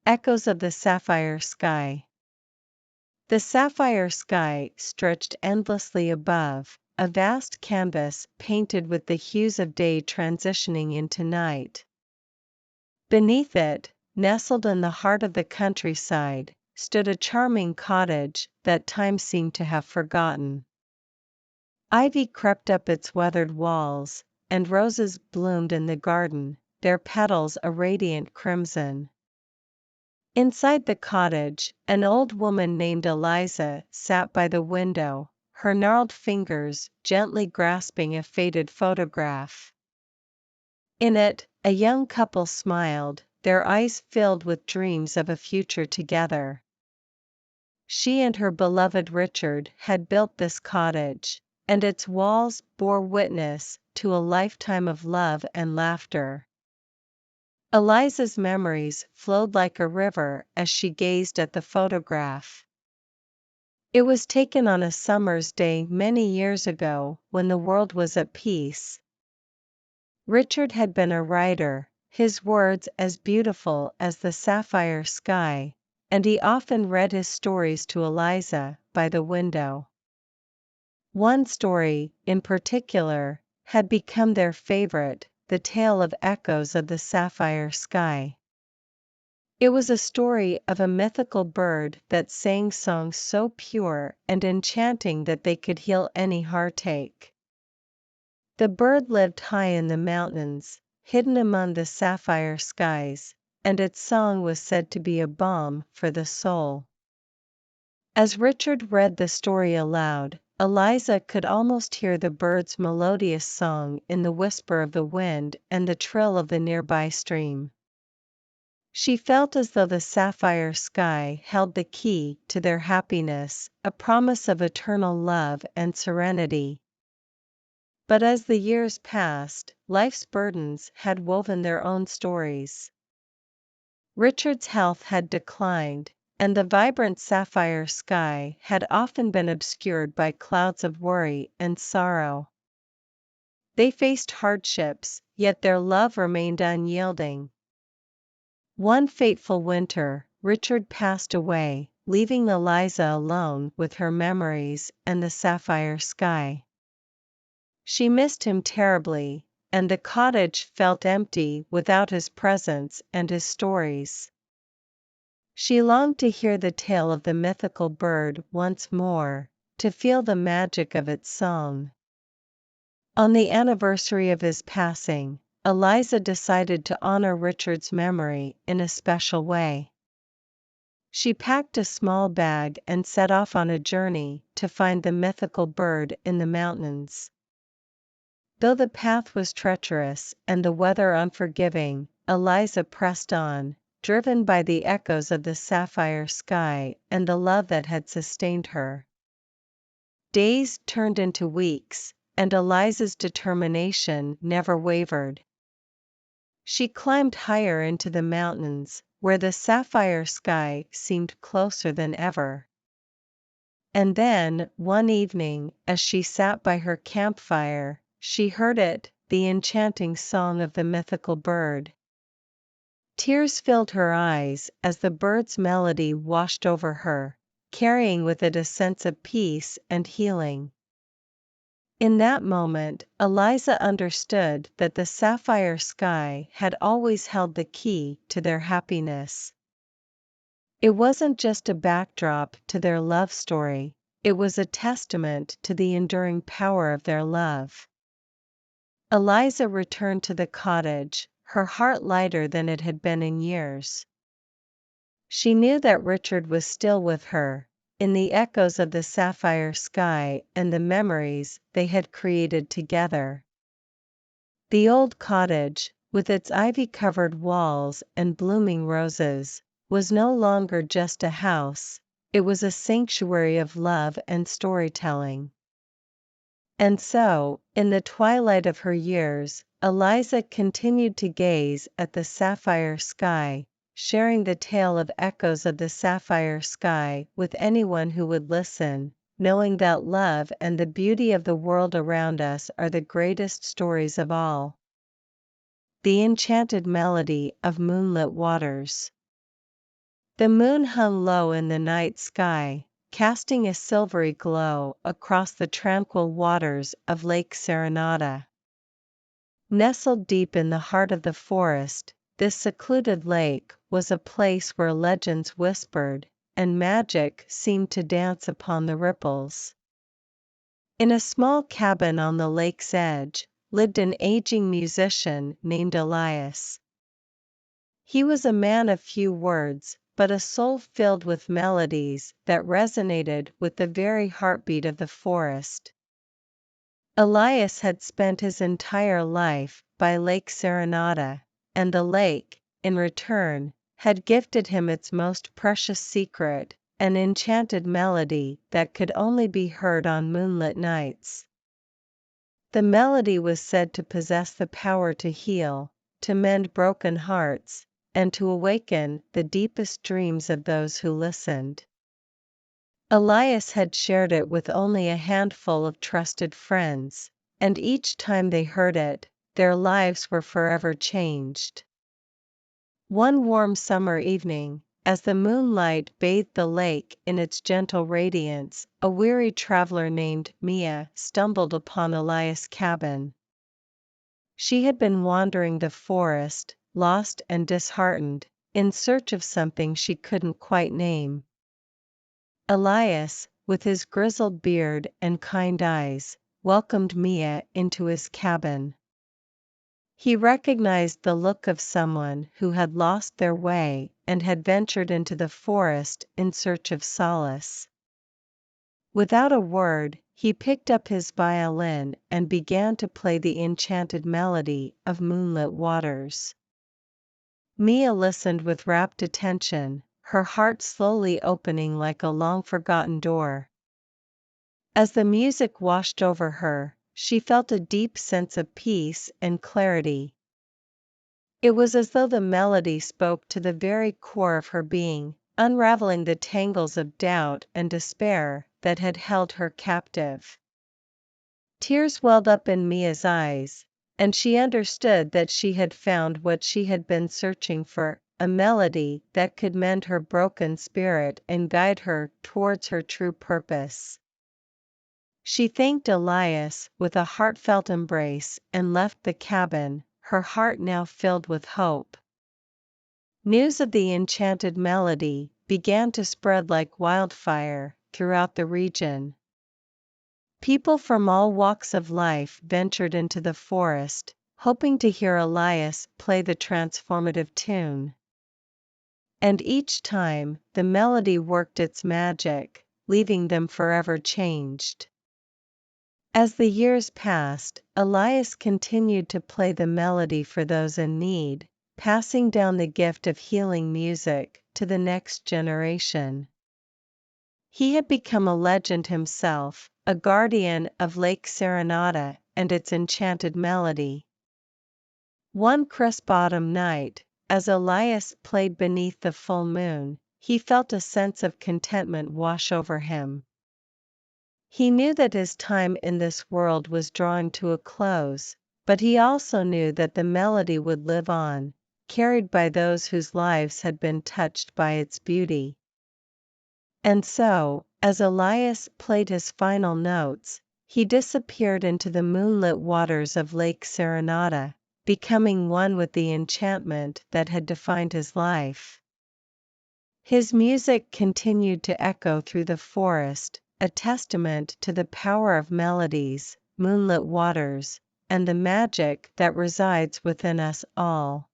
Echoes of the sapphire sky. The sapphire sky stretched endlessly above, a vast canvas painted with the hues of day transitioning into night. Beneath it, nestled in the heart of the countryside, stood a charming cottage that time seemed to have forgotten. Ivy crept up its weathered walls, and roses bloomed in the garden, their petals a radiant crimson. Inside the cottage, an old woman named Eliza sat by the window, her gnarled fingers gently grasping a faded photograph. In it, a young couple smiled, their eyes filled with dreams of a future together. She and her beloved Richard had built this cottage, and its walls bore witness to a lifetime of love and laughter. Eliza's memories flowed like a river as she gazed at the photograph. It was taken on a summer's day many years ago, when the world was at peace. Richard had been a writer, his words as beautiful as the sapphire sky, and he often read his stories to Eliza by the window. One story, in particular, had become their favorite, the tale of Echoes of the Sapphire Sky. It was a story of a mythical bird that sang songs so pure and enchanting that they could heal any heartache. The bird lived high in the mountains, hidden among the sapphire skies, and its song was said to be a balm for the soul. As Richard read the story aloud, Eliza could almost hear the bird's melodious song in the whisper of the wind and the trill of the nearby stream. She felt as though the sapphire sky held the key to their happiness, a promise of eternal love and serenity. But as the years passed, life's burdens had woven their own stories. Richard's health had declined, and the vibrant sapphire sky had often been obscured by clouds of worry and sorrow. They faced hardships, yet their love remained unyielding. One fateful winter, Richard passed away, leaving Eliza alone with her memories and the sapphire sky. She missed him terribly, and the cottage felt empty without his presence and his stories. She longed to hear the tale of the mythical bird once more, to feel the magic of its song. On the anniversary of his passing, Eliza decided to honor Richard's memory in a special way. She packed a small bag and set off on a journey to find the mythical bird in the mountains. Though the path was treacherous and the weather unforgiving, Eliza pressed on, driven by the echoes of the sapphire sky and the love that had sustained her. Days turned into weeks, and Eliza's determination never wavered. She climbed higher into the mountains, where the sapphire sky seemed closer than ever. And then, one evening, as she sat by her campfire, she heard it, the enchanting song of the mythical bird. Tears filled her eyes as the bird's melody washed over her, carrying with it a sense of peace and healing. In that moment, Eliza understood that the sapphire sky had always held the key to their happiness. It wasn't just a backdrop to their love story, it was a testament to the enduring power of their love. Eliza returned to the cottage, her heart lighter than it had been in years. She knew that Richard was still with her, in the echoes of the sapphire sky and the memories they had created together. The old cottage, with its ivy-covered walls and blooming roses, was no longer just a house, it was a sanctuary of love and storytelling. And so, in the twilight of her years, Eliza continued to gaze at the sapphire sky, sharing the tale of Echoes of the Sapphire Sky with anyone who would listen, knowing that love and the beauty of the world around us are the greatest stories of all. The enchanted melody of moonlit waters. The moon hung low in the night sky, casting a silvery glow across the tranquil waters of Lake Serenata. Nestled deep in the heart of the forest, this secluded lake was a place where legends whispered, and magic seemed to dance upon the ripples. In a small cabin on the lake's edge, lived an aging musician named Elias. He was a man of few words, but a soul filled with melodies that resonated with the very heartbeat of the forest. Elias had spent his entire life by Lake Serenata, and the lake, in return, had gifted him its most precious secret, an enchanted melody that could only be heard on moonlit nights. The melody was said to possess the power to heal, to mend broken hearts, and to awaken the deepest dreams of those who listened. Elias had shared it with only a handful of trusted friends, and each time they heard it, their lives were forever changed. One warm summer evening, as the moonlight bathed the lake in its gentle radiance, a weary traveler named Mia stumbled upon Elias' cabin. She had been wandering the forest, lost and disheartened, in search of something she couldn't quite name. Elias, with his grizzled beard and kind eyes, welcomed Mia into his cabin. He recognized the look of someone who had lost their way and had ventured into the forest in search of solace. Without a word, he picked up his violin and began to play the enchanted melody of moonlit waters. Mia listened with rapt attention, her heart slowly opening like a long-forgotten door. As the music washed over her, she felt a deep sense of peace and clarity. It was as though the melody spoke to the very core of her being, unraveling the tangles of doubt and despair that had held her captive. Tears welled up in Mia's eyes, and she understood that she had found what she had been searching for, a melody that could mend her broken spirit and guide her towards her true purpose. She thanked Elias with a heartfelt embrace and left the cabin, her heart now filled with hope. News of the enchanted melody began to spread like wildfire throughout the region. People from all walks of life ventured into the forest, hoping to hear Elias play the transformative tune. And each time, the melody worked its magic, leaving them forever changed. As the years passed, Elias continued to play the melody for those in need, passing down the gift of healing music to the next generation. He had become a legend himself, a guardian of Lake Serenata and its enchanted melody. One crisp autumn night, as Elias played beneath the full moon, he felt a sense of contentment wash over him. He knew that his time in this world was drawing to a close, but he also knew that the melody would live on, carried by those whose lives had been touched by its beauty. And so, as Elias played his final notes, he disappeared into the moonlit waters of Lake Serenata, becoming one with the enchantment that had defined his life. His music continued to echo through the forest, a testament to the power of melodies, moonlit waters, and the magic that resides within us all.